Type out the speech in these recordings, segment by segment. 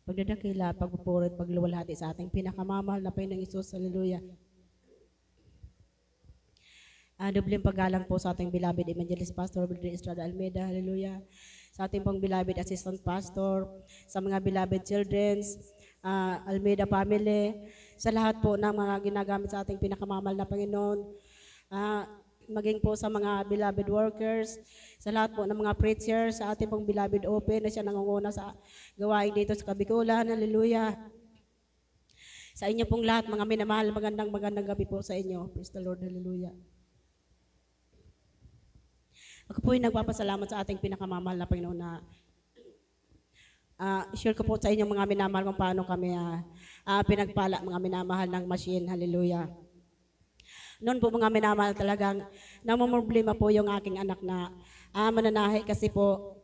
pagdadakila, pagpupuri at pagluwalhati sa ating pinakamamahal na Panginoong Isus. Hallelujah. Dobleng paggalang po sa ating beloved Evangelist Pastor Bildred Estrada Almeida. Hallelujah. Sa ating pong beloved Assistant Pastor, sa mga beloved children's, Almeida family, sa lahat po ng mga ginagamit sa ating pinakamamahal na Panginoon, maging po sa mga beloved workers, sa lahat po ng mga preachers, sa ating pong beloved open na siya nangunguna sa gawain dito sa Kabikulan. Hallelujah. Sa inyo pong lahat, mga minamahal, magandang gabi po sa inyo. Praise the Lord. Hallelujah. Ako po yung nagpapasalamat sa ating pinakamamahal na Panginoon na share ko po sa inyo mga minamahal kung paano kami pinagpala mga minamahal ng machine. Hallelujah. Noon po mga minamahal talagang namumroblema po yung aking anak na mananahi kasi po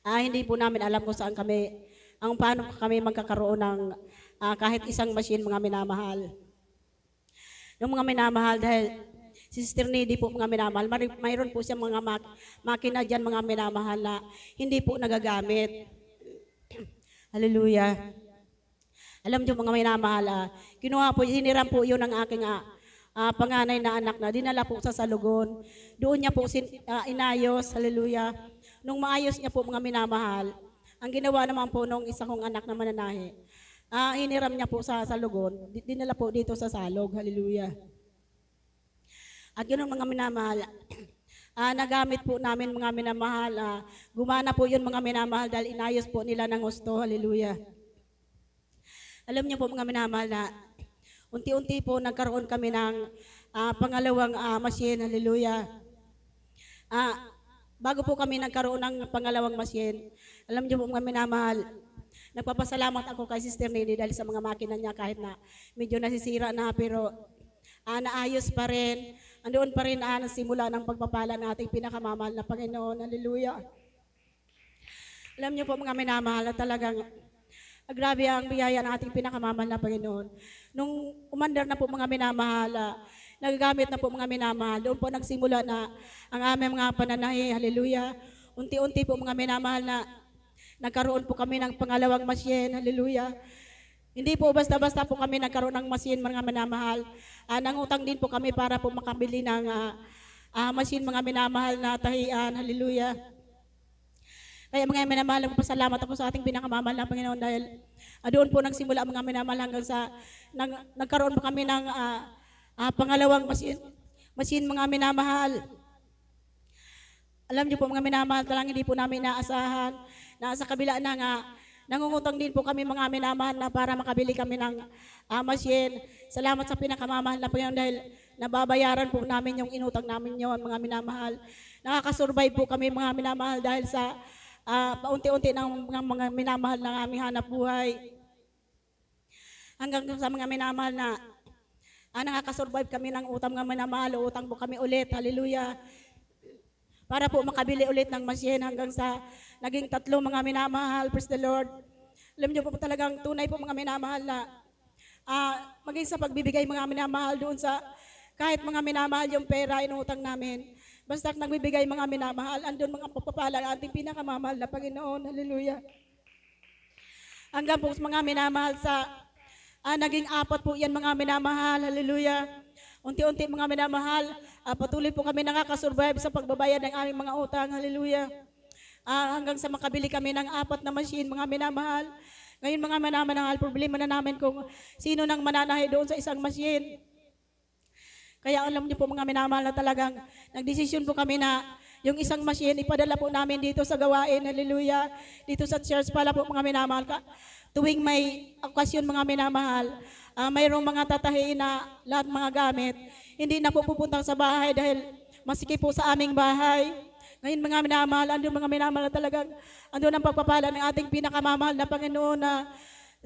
hindi po namin alam kung saan kami, paano kami magkakaroon ng kahit isang machine mga minamahal. Yung mga minamahal dahil si Sister Nady po mga minamahal, mayroon po siya mga makina dyan mga minamahal na hindi po nagagamit. Hallelujah. Alam niyo mga minamahal, kinuha po, hiniram po yun ng aking panganay na anak na dinala po sa salugon. Doon niya po inayos, hallelujah. Nung maayos niya po mga minamahal, ang ginawa naman po nung isa kong anak na mananahi, hiniram niya po sa salugon, dinala po dito sa salog, hallelujah. At yun ang mga minamahal, nagamit po namin mga minamahal, gumana po yun mga minamahal dahil inayos po nila ng gusto, hallelujah. Alam niyo po mga minamahal na unti-unti po nagkaroon kami ng pangalawang machine, hallelujah. Bago po kami nagkaroon ng pangalawang machine, alam niyo po mga minamahal, nagpapasalamat ako kay Sister Nady dahil sa mga makina niya kahit na medyo nasisira na pero naayos pa rin. Andoon pa rin simula ng pagpapala ng ating pinakamamahal na Panginoon. Hallelujah. Alam niyo po mga minamahal na talagang grabe ang biyaya ng ating pinakamamahal na Panginoon. Nung umandar na po mga minamahal, nagagamit na po mga minamahal, doon po nagsimula na ang aming mga pananahi. Hallelujah. Unti-unti po mga minamahal na nagkaroon po kami ng pangalawang machine. Hallelujah. Hindi po basta-basta po kami nagkaroon ng machine mga minamahal. Nangutang din po kami para po makabili ng machine mga minamahal na tahian. Hallelujah. Kaya mga minamahal, pasalamat ako sa ating pinakamamahal na Panginoon dahil doon po nagsimula mga minamahal hanggang sa nagkaroon po kami ng pangalawang machine mga minamahal. Alam niyo po mga minamahal, talagang hindi po namin inaasahan na sa kabila na nangungutang din po kami mga minamahal na para makabili kami ng machine. Salamat sa pinakamamahal na Panginoon dahil nababayaran po namin yung inutang namin yon mga minamahal. Nakakasurvive po kami mga minamahal dahil sa paunti-unti ng mga minamahal na aming hanap buhay. Hanggang sa mga minamahal na nakakasurvive kami ng utang mga minamahal, utang po kami ulit. Hallelujah. Para po makabili ulit ng machine hanggang sa naging 3 mga minamahal. Praise the Lord. Alam niyo po talagang tunay po mga minamahal na maging sa pagbibigay mga minamahal doon sa kahit mga minamahal yung pera inutang namin. Basta nagbibigay mga minamahal, andun mga papapala ng ating pinakamamahal na Panginoon. Hallelujah. Hanggang po mga minamahal sa naging 4 po yan mga minamahal. Hallelujah. Unti-unti mga minamahal, patuloy po kami nakakasurvive sa pagbabayad ng aming mga utang. Hallelujah. Hanggang sa makabili kami ng 4 na machine, mga minamahal. Ngayon mga minamahal, problema na namin kung sino nang mananahi doon sa isang machine. Kaya alam niyo po mga minamahal na talagang nagdesisyon po kami na yung isang machine, ipadala po namin dito sa gawain. Hallelujah. Dito sa church pala po mga minamahal. Tuwing may okasyon mga minamahal, mayroong mga tatahiin na lahat mga gamit. Hindi na po pupuntang sa bahay dahil masikip po sa aming bahay. Ngayon mga minamahal, andun mga minamahal na talagang andun ang pagpapala ng ating pinakamamahal na Panginoon na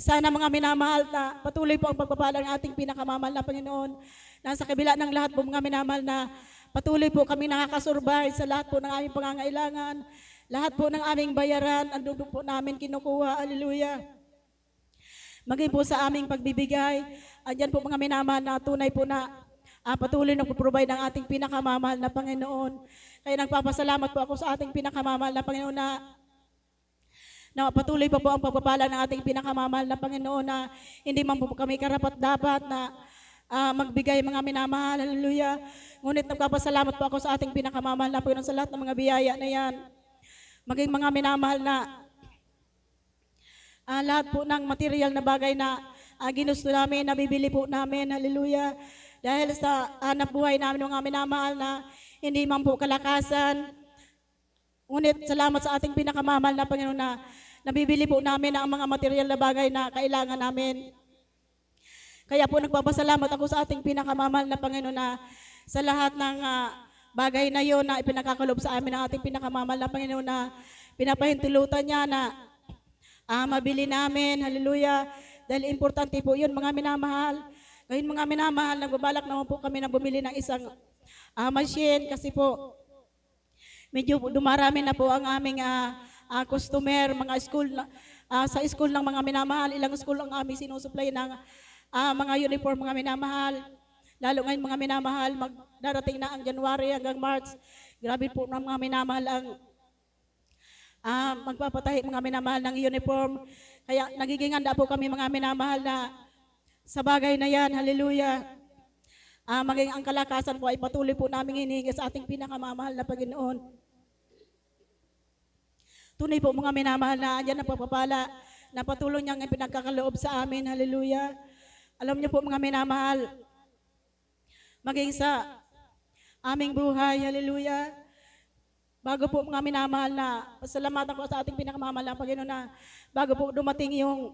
sana mga minamahal na patuloy po ang pagpapala ng ating pinakamamahal na Panginoon. Nasa kabila ng lahat po mga minamahal na patuloy po kami nakakasurvive sa lahat po ng aming pangangailangan. Lahat po ng aming bayaran, andun po namin kinukuha. Hallelujah. Maging po sa aming pagbibigay, andyan po mga minamahal na tunay po na patuloy na provide ng ating pinakamamahal na Panginoon. Kaya nagpapasalamat po ako sa ating pinakamamahal na Panginoon na na patuloy pa po ang pagpapala ng ating pinakamamahal na Panginoon na hindi man po kami karapat-dapat na magbigay mga minamahal. Hallelujah. Ngunit nagpapasalamat po ako sa ating pinakamamahal na Panginoon sa lahat ng mga biyaya na yan. Maging mga minamahal na lahat po ng material na bagay na ginusto namin, nabibili po namin. Hallelujah. Dahil sa hanap buhay namin mga minamahal na hindi man po kalakasan. Ngunit salamat sa ating pinakamamahal na Panginoon na nabibili po namin ang mga material na bagay na kailangan namin. Kaya po nagpapasalamat ako sa ating pinakamamahal na Panginoon na sa lahat ng bagay na yon na ipinakakalob sa amin ng ating pinakamamahal na Panginoon na pinapahintulutan niya na mabili namin. Hallelujah. Dahil importante po yun mga minamahal. Ngayon mga minamahal, nagbabalak naman po kami na bumili ng isang machine kasi po medyo dumarami na po ang aming customer, mga school, sa school ng mga minamahal. Ilang school ang aming sinusupply ng mga uniform mga minamahal. Lalo ngayon mga minamahal, magdarating na ang January hanggang March. Grabe po ng mga minamahal ang magpapatahi mga minamahal ng uniform. Kaya nagiging handa po kami mga minamahal na sa bagay na yan. Hallelujah. Maging ang kalakasan po ay patuloy po namin hinihingi sa ating pinakamamahal na Panginoon. Tunay po mga minamahal na andyan ang pagpapala na patuloy niyang pinagkakaloob sa amin. Hallelujah. Alam niyo po mga minamahal, maging sa aming buhay, hallelujah. Bago po mga minamahal na, pasalamatan ko sa ating pinakamamahal na Panginoon na bago po dumating yung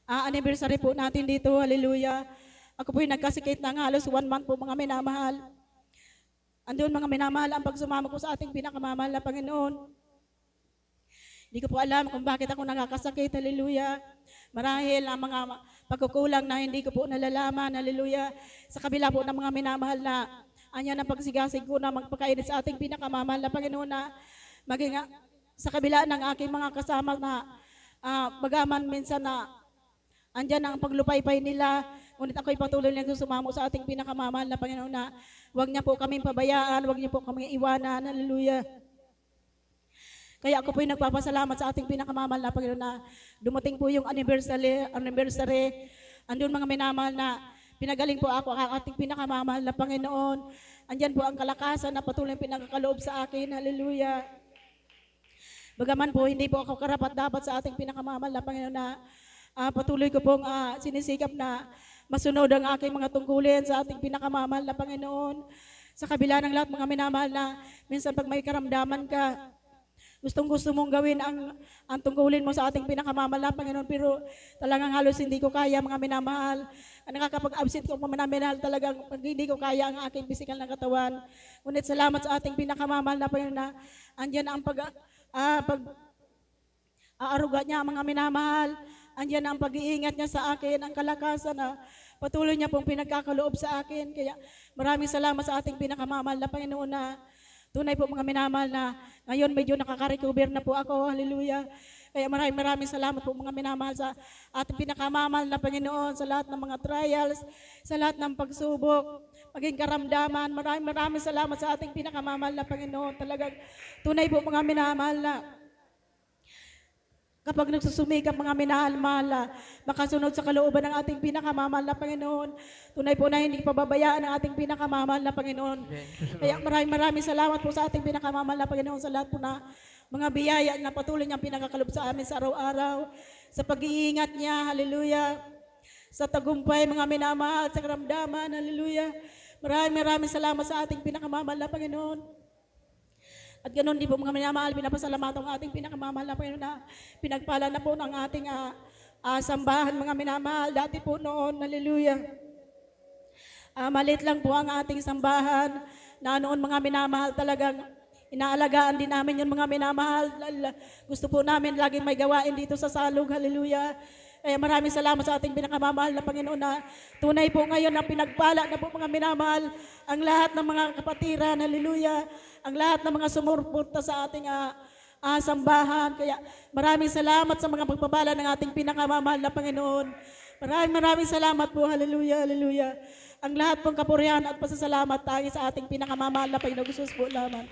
anniversary po natin dito, hallelujah. Ako po yung nagkasikit ng halos 1 month po mga minamahal. Andun mga minamahal ang pagsumama ko sa ating pinakamamahal na Panginoon. Hindi ko po alam kung bakit ako nakakasakit, hallelujah. Marahil ang mga pagkukulang na hindi ko po nalalaman, hallelujah. Sa kabila po ng mga minamahal na anya ng pagsigasig ko na magpakainit sa ating pinakamamahal na Panginoon na maging sa kabila ng aking mga kasama na bagaman minsan na andyan ang paglupaypay nila, ngunit ako'y patuloy na sumamo sa ating pinakamamahal na Panginoon na huwag niya po kaming pabayaan, huwag niya po kaming iwanan, hallelujah. Kaya ako po yung nagpapasalamat sa ating pinakamamahal na Panginoon na dumating po yung anniversary. Andun mga minamahal na pinagaling po ako ang ating pinakamamahal na Panginoon. Andyan po ang kalakasan na patuloy pinagkakaloob sa akin. Hallelujah. Bagaman po hindi po ako karapat-dapat sa ating pinakamamahal na Panginoon na patuloy ko pong sinisikap na masunod ang aking mga tungkulin sa ating pinakamamahal na Panginoon. Sa kabila ng lahat mga minamahal na minsan pag may karamdaman ka, gustong-gusto mong gawin ang tungkulin mo sa ating pinakamamahal na Panginoon, pero talagang halos hindi ko kaya mga minamahal. Nakakapag-absent ko mga minamahal, talagang hindi ko kaya ang aking physical na katawan. Ngunit salamat sa ating pinakamamahal na Panginoon na andyan ang aaruga niya mga minamahal. Andyan ang pag-iingat niya sa akin, ang kalakasan na patuloy niya pong pinagkakaloob sa akin. Kaya maraming salamat sa ating pinakamamahal na Panginoon na tunay po mga minamahal na ngayon medyo nakaka-recover na po ako. Hallelujah. Kaya maraming salamat po mga minamahal sa ating pinakamamahal na Panginoon sa lahat ng mga trials, sa lahat ng pagsubok, maging karamdaman. Maraming salamat sa ating pinakamamahal na Panginoon. Talagang tunay po mga minamahal na kapag nagsusumikap mga minahal-mahal, makasunod sa kalooban ng ating pinakamamahal na Panginoon. Tunay po na hindi pababayaan ang ating pinakamamahal na Panginoon. Kaya maraming salamat po sa ating pinakamamahal na Panginoon sa lahat po na mga biyaya na patuloy niyang pinakakalob sa amin sa araw-araw. Sa pag-iingat niya, hallelujah. Sa tagumpay, mga minamahal, sa karamdaman, hallelujah. Maraming salamat sa ating pinakamamahal na Panginoon. At ganoon din po mga minamahal, pinapasalamatan ang ating pinakamamahal na Panginoon na pinagpala na po ng ating sambahan mga minamahal. Dati po noon, hallelujah. Maliit lang po ang ating sambahan na noon mga minamahal talagang inaalagaan din namin yung mga minamahal. Gusto po namin laging may gawain dito sa Salog, hallelujah. Kaya maraming salamat sa ating pinakamamahal na Panginoon na tunay po ngayon na pinagpala na po mga minamahal ang lahat ng mga kapatiran, hallelujah, ang lahat ng mga sumuporta sa ating sambahan. Kaya maraming salamat sa mga pagpapala ng ating pinakamamahal na Panginoon. Maraming salamat po, hallelujah, hallelujah. Ang lahat pong kapurihan at pasasalamat tayo sa ating pinakamamahal na Panginoon. Jesus po lamang.